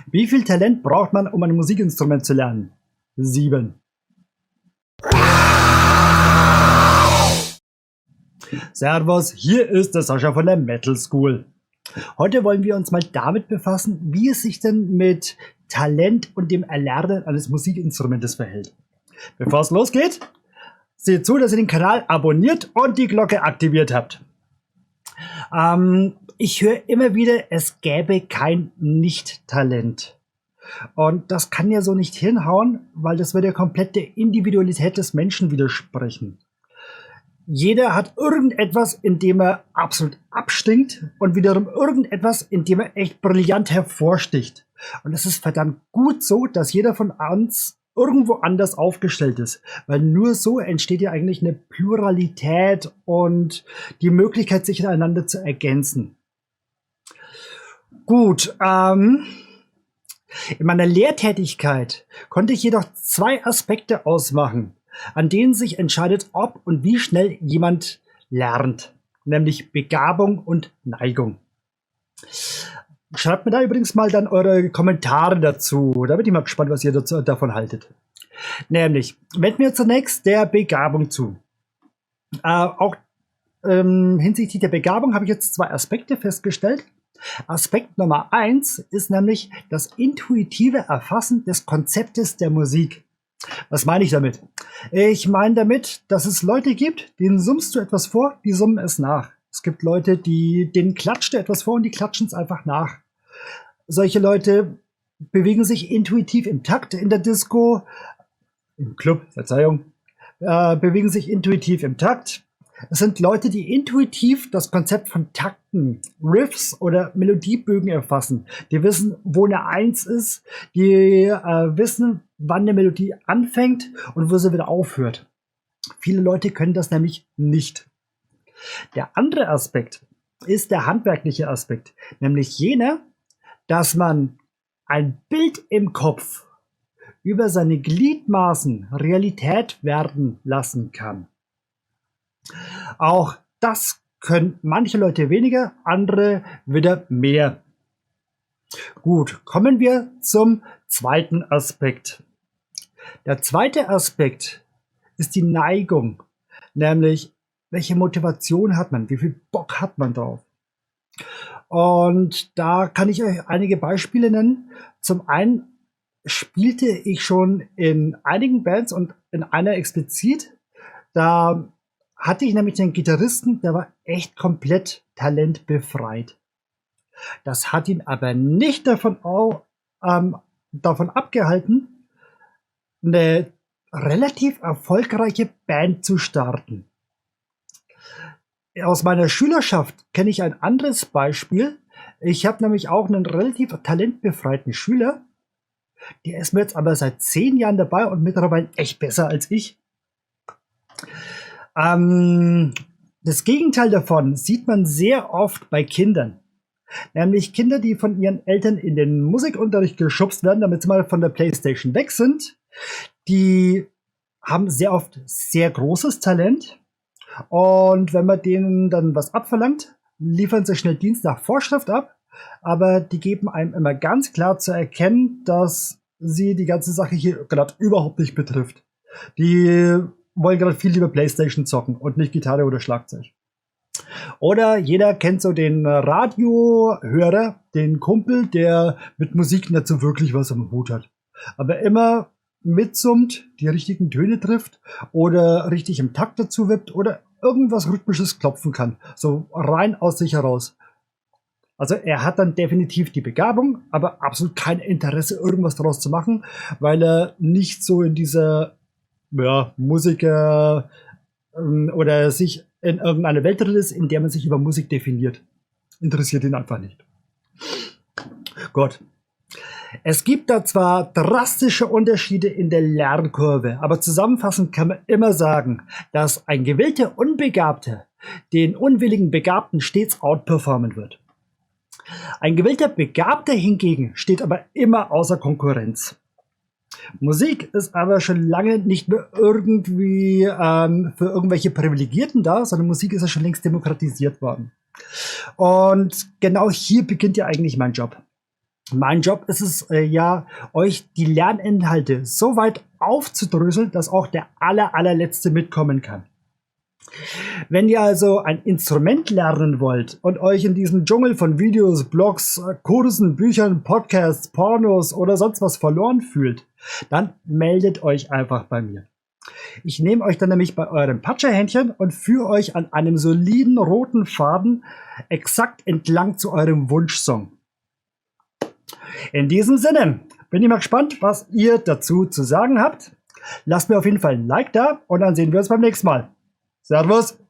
Wie viel Talent braucht man, um ein Musikinstrument zu lernen? 7. Servus, hier ist der Sascha von der Metal School. Heute wollen wir uns mal damit befassen, wie es sich denn mit Talent und dem Erlernen eines Musikinstrumentes verhält. Bevor es losgeht, seht zu, dass ihr den Kanal abonniert und die Glocke aktiviert habt. Ich höre immer wieder, es gäbe kein Nicht-Talent. Und das kann ja so nicht hinhauen, weil das würde ja komplett der Individualität des Menschen widersprechen. Jeder hat irgendetwas, in dem er absolut abstinkt und wiederum irgendetwas, in dem er echt brillant hervorsticht. Und es ist verdammt gut so, dass jeder von uns irgendwo anders aufgestellt ist. Weil nur so entsteht ja eigentlich eine Pluralität und die Möglichkeit, sich einander zu ergänzen. Gut, in meiner Lehrtätigkeit konnte ich jedoch 2 Aspekte ausmachen, an denen sich entscheidet, ob und wie schnell jemand lernt, nämlich Begabung und Neigung. Schreibt mir da übrigens mal dann eure Kommentare dazu, da bin ich mal gespannt, was ihr davon haltet. Nämlich, wenden wir zunächst der Begabung zu. Auch hinsichtlich der Begabung habe ich jetzt 2 Aspekte festgestellt. Aspekt Nummer 1 ist nämlich das intuitive Erfassen des Konzeptes der Musik. Was meine ich damit? Ich meine damit, dass es Leute gibt, denen summst du etwas vor, die summen es nach. Es gibt Leute, denen klatscht du etwas vor und die klatschen es einfach nach. Solche Leute bewegen sich intuitiv im Takt in der Disco, im Club, Verzeihung, bewegen sich intuitiv im Takt. Es sind Leute, die intuitiv das Konzept von Takten, Riffs oder Melodiebögen erfassen. Die wissen, wo eine 1 ist, die wissen, wann eine Melodie anfängt und wo sie wieder aufhört. Viele Leute können das nämlich nicht. Der andere Aspekt ist der handwerkliche Aspekt, nämlich jener, dass man ein Bild im Kopf über seine Gliedmaßen Realität werden lassen kann. Auch das können manche Leute weniger, andere wieder mehr. Gut, kommen wir zum zweiten Aspekt. Der zweite Aspekt ist die Neigung, nämlich welche Motivation hat man, wie viel Bock hat man drauf. Und da kann ich euch einige Beispiele nennen. Zum einen spielte ich schon in einigen Bands und in einer explizit. Da hatte ich nämlich den Gitarristen, der war echt komplett talentbefreit. Das hat ihn aber nicht davon abgehalten, eine relativ erfolgreiche Band zu starten. Aus meiner Schülerschaft kenne ich ein anderes Beispiel. Ich habe nämlich auch einen relativ talentbefreiten Schüler. Der ist mir jetzt aber seit 10 Jahren dabei und mittlerweile echt besser als ich. Das Gegenteil davon sieht man sehr oft bei Kindern. Nämlich Kinder, die von ihren Eltern in den Musikunterricht geschubst werden, damit sie mal von der Playstation weg sind. Die haben sehr oft sehr großes Talent. Und wenn man denen dann was abverlangt, liefern sie schnell Dienst nach Vorschrift ab. Aber die geben einem immer ganz klar zu erkennen, dass sie die ganze Sache hier gerade überhaupt nicht betrifft. Die wollen gerade viel lieber Playstation zocken und nicht Gitarre oder Schlagzeug. Oder jeder kennt so den Radiohörer, den Kumpel, der mit Musik nicht so wirklich was am Hut hat. Aber immer mitsummt, die richtigen Töne trifft oder richtig im Takt dazu wippt oder irgendwas Rhythmisches klopfen kann. So rein aus sich heraus. Also er hat dann definitiv die Begabung, aber absolut kein Interesse, irgendwas daraus zu machen, weil er nicht so in dieser Musiker oder sich in irgendeine Welt drin ist, in der man sich über Musik definiert. Interessiert ihn einfach nicht. Gut. Es gibt da zwar drastische Unterschiede in der Lernkurve, aber zusammenfassend kann man immer sagen, dass ein gewillter Unbegabter den unwilligen Begabten stets outperformen wird. Ein gewillter Begabter hingegen steht aber immer außer Konkurrenz. Musik ist aber schon lange nicht mehr irgendwie für irgendwelche Privilegierten da, sondern Musik ist ja schon längst demokratisiert worden. Und genau hier beginnt ja eigentlich mein Job. Mein Job ist es ja, euch die Lerninhalte so weit aufzudröseln, dass auch der allerletzte mitkommen kann. Wenn ihr also ein Instrument lernen wollt und euch in diesem Dschungel von Videos, Blogs, Kursen, Büchern, Podcasts, Pornos oder sonst was verloren fühlt, dann meldet euch einfach bei mir. Ich nehme euch dann nämlich bei eurem Patscherhändchen und führe euch an einem soliden roten Faden exakt entlang zu eurem Wunschsong. In diesem Sinne bin ich mal gespannt, was ihr dazu zu sagen habt. Lasst mir auf jeden Fall ein Like da und dann sehen wir uns beim nächsten Mal. Servus!